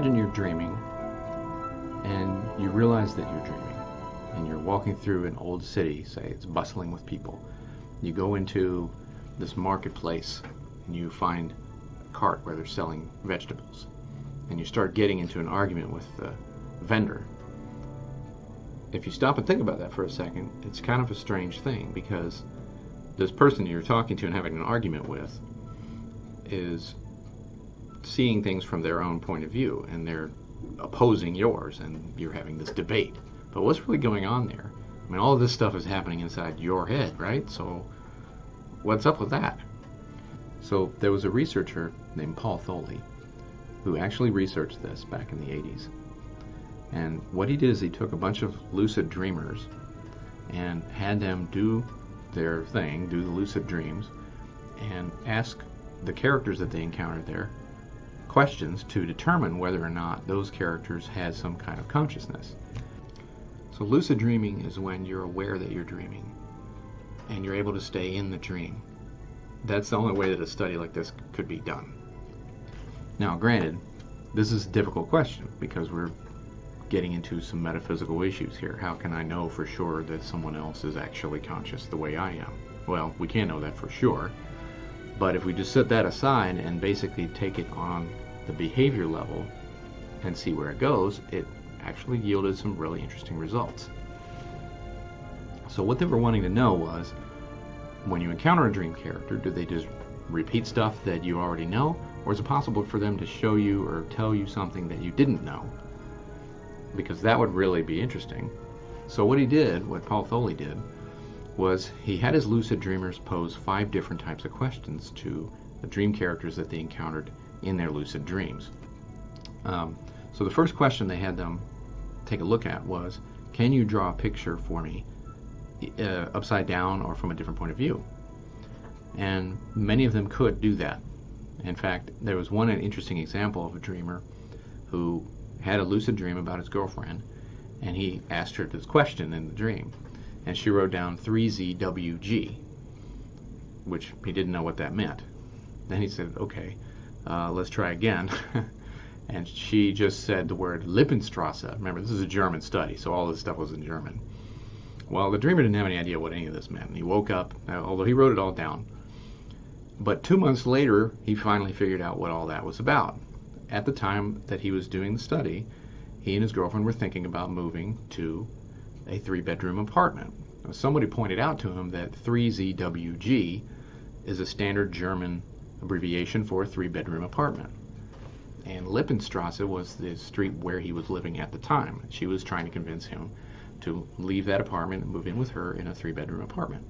imagine you're dreaming and you realize that you're dreaming and you're walking through an old city, say it's bustling with people. You go into this marketplace and you find a cart where they're selling vegetables, and you start getting into an argument with the vendor. If you stop and think about that for a second, it's kind of a strange thing, because this person you're talking to and having an argument with is seeing things from their own point of view, and they're opposing yours, and you're having this debate. But what's really going on there? I mean, all of this stuff is happening inside your head, right? So what's up with that? So there was a researcher named Paul Tholey who actually researched this back in the 80s. And what he did is he took a bunch of lucid dreamers and had them do their thing, do the lucid dreams, and ask the characters that they encountered there questions to determine whether or not those characters had some kind of consciousness. So lucid dreaming is when you're aware that you're dreaming and you're able to stay in the dream. That's the only way that a study like this could be done. Now, granted, this is a difficult question because we're getting into some metaphysical issues here. How can I know for sure that someone else is actually conscious the way I am? Well, we can't know that for sure, but if we just set that aside and basically take it on the behavior level and see where it goes, it actually yielded some really interesting results. So what they were wanting to know was, when you encounter a dream character, do they just repeat stuff that you already know, or is it possible for them to show you or tell you something that you didn't know? Because that would really be interesting. So what he did, what Paul Tholey did, was he had his lucid dreamers pose 5 different types of questions to the dream characters that they encountered in their lucid dreams. So the first question they had them take a look at was, can you draw a picture for me upside down or from a different point of view? And many of them could do that. In fact, there was one interesting example of a dreamer who had a lucid dream about his girlfriend, and he asked her this question in the dream, and she wrote down 3ZWG, which he didn't know what that meant. Then he said, okay, let's try again. And she just said the word Lippenstrasse. Remember, this is a German study, so all this stuff was in German. Well, the dreamer didn't have any idea what any of this meant, and he woke up, although he wrote it all down. But 2 months later, he finally figured out what all that was about. At the time that he was doing the study, he and his girlfriend were thinking about moving to a 3-bedroom apartment. Now, somebody pointed out to him that 3ZWG is a standard German abbreviation for a 3-bedroom apartment. And Lippenstrasse was the street where he was living at the time. She was trying to convince him to leave that apartment and move in with her in a 3-bedroom apartment.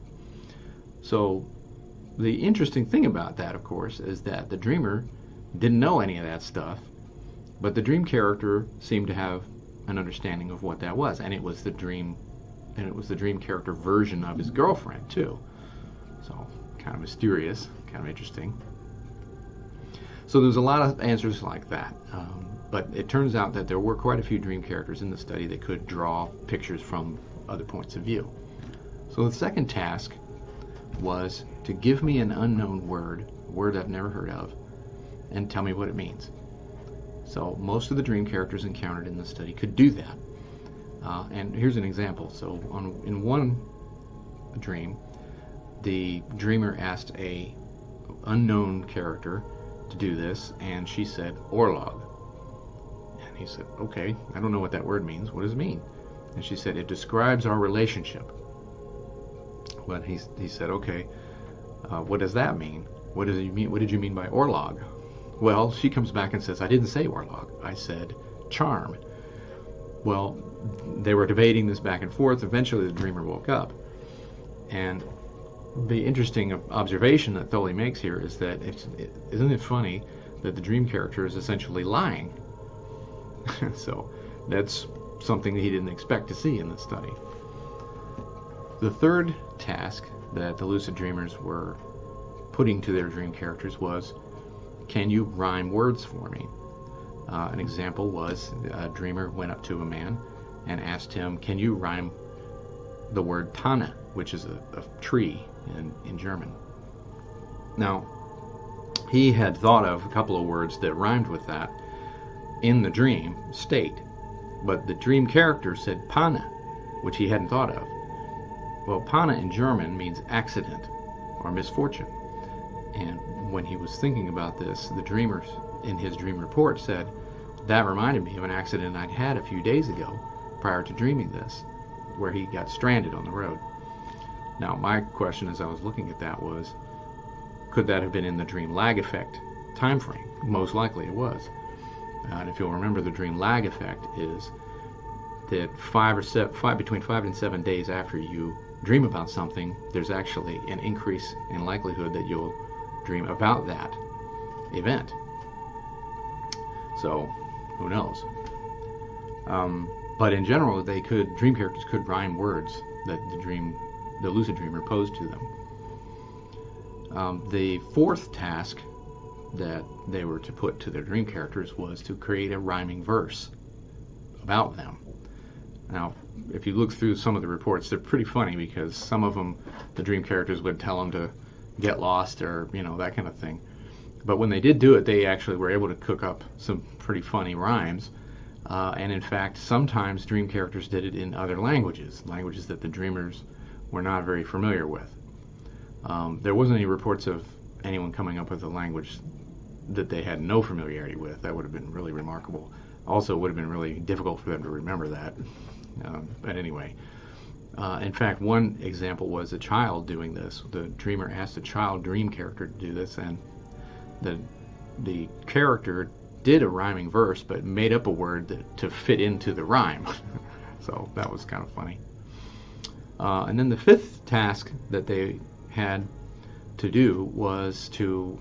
So the interesting thing about that, of course, is that the dreamer didn't know any of that stuff, but the dream character seemed to have an understanding of what that was, and it was the dream, and it was the dream character version of his girlfriend too. So kind of mysterious, kind of interesting. So there's a lot of answers like that, but it turns out that there were quite a few dream characters in the study that could draw pictures from other points of view. So the second task was to give me an unknown word, a word I've never heard of, and tell me what it means. So most of the dream characters encountered in the study could do that. And here's an example. So in one dream, the dreamer asked a unknown character to do this, and she said Orlog. And he said, okay, I don't know what that word means. What does it mean? And she said, it describes our relationship. But he said, okay, what does that mean? What does it mean? What did you mean by Orlog? Well, she comes back and says, I didn't say Orlog. I said charm. Well, they were debating this back and forth. Eventually, the dreamer woke up. And the interesting observation that Tholey makes here is that isn't it funny that the dream character is essentially lying? So that's something that he didn't expect to see in the study. The third task that the lucid dreamers were putting to their dream characters was, can you rhyme words for me? An example was a dreamer went up to a man and asked him, can you rhyme the word Tanne, which is a tree in German. Now, he had thought of a couple of words that rhymed with that, in the dream state, but the dream character said Panne, which he hadn't thought of. Well, Panne in German means accident or misfortune. And when he was thinking about this, the dreamer in his dream report said, that reminded me of an accident I'd had a few days ago prior to dreaming this, where he got stranded on the road. Now, my question as I was looking at that was, could that have been in the dream lag effect time frame? Most likely it was. And if you'll remember, the dream lag effect is that between 5 and 7 days after you dream about something, there's actually an increase in likelihood that you'll dream about that event. So, who knows? But in general, dream characters could rhyme words that the lucid dreamer posed to them. The fourth task that they were to put to their dream characters was to create a rhyming verse about them. Now, if you look through some of the reports, they're pretty funny, because some of them, the dream characters would tell them to get lost or, that kind of thing. But when they did do it, they actually were able to cook up some pretty funny rhymes. And in fact, sometimes dream characters did it in other languages that the dreamers were not very familiar with. There wasn't any reports of anyone coming up with a language that they had no familiarity with. That would have been really remarkable. Also, it would have been really difficult for them to remember that. But anyway, in fact, one example was a child doing this. The dreamer asked a child dream character to do this, and the character did a rhyming verse, but made up a word to fit into the rhyme. So that was kind of funny. And then the fifth task that they had to do was to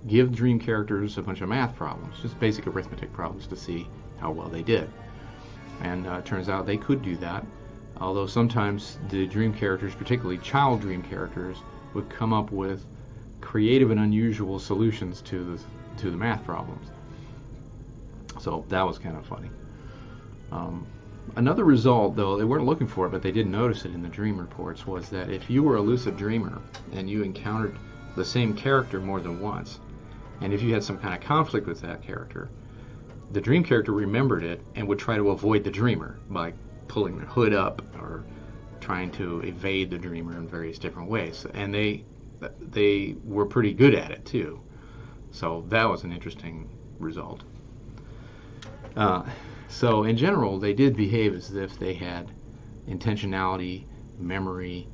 give dream characters a bunch of math problems, just basic arithmetic problems, to see how well they did. And it turns out they could do that, although sometimes the dream characters, particularly child dream characters, would come up with creative and unusual solutions to the math problems. So that was kind of funny. Another result, though they weren't looking for it, but they did notice it in the dream reports, was that if you were a lucid dreamer and you encountered the same character more than once, and if you had some kind of conflict with that character, the dream character remembered it and would try to avoid the dreamer by pulling the hood up or trying to evade the dreamer in various different ways. And they were pretty good at it too. So that was an interesting result. So in general, they did behave as if they had intentionality, memory,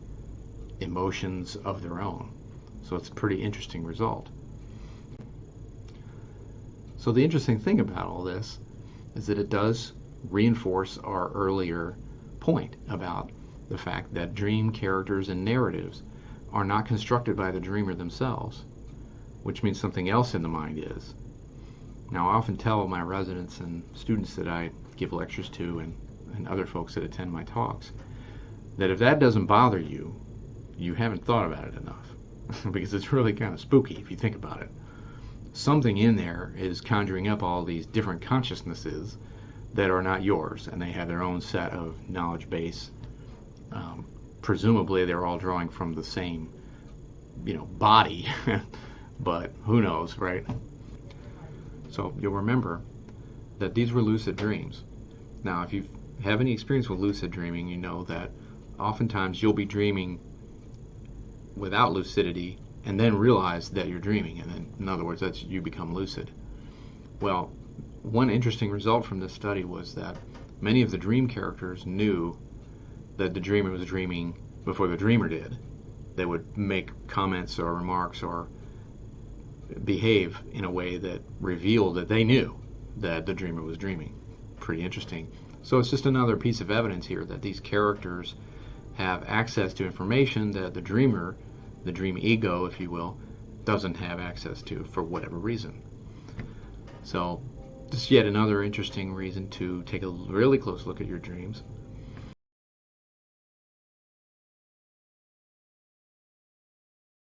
emotions of their own. So it's a pretty interesting result. So the interesting thing about all this is that it does reinforce our earlier point about the fact that dream characters and narratives are not constructed by the dreamer themselves, which means something else in the mind is. Now, I often tell my residents and students that I give lectures to, and other folks that attend my talks, that if that doesn't bother you, you haven't thought about it enough. Because it's really kind of spooky if you think about it. Something in there is conjuring up all these different consciousnesses that are not yours, and they have their own set of knowledge base. Presumably they're all drawing from the same, body, but who knows, right? So you'll remember that these were lucid dreams. Now, if you have any experience with lucid dreaming, you know that oftentimes you'll be dreaming without lucidity and then realize that you're dreaming, and then, in other words, you become lucid. Well, one interesting result from this study was that many of the dream characters knew that the dreamer was dreaming before the dreamer did. They would make comments or remarks or behave in a way that revealed that they knew that the dreamer was dreaming. Pretty interesting. So it's just another piece of evidence here that these characters have access to information that the dreamer, the dream ego, if you will, doesn't have access to for whatever reason. So this is yet another interesting reason to take a really close look at your dreams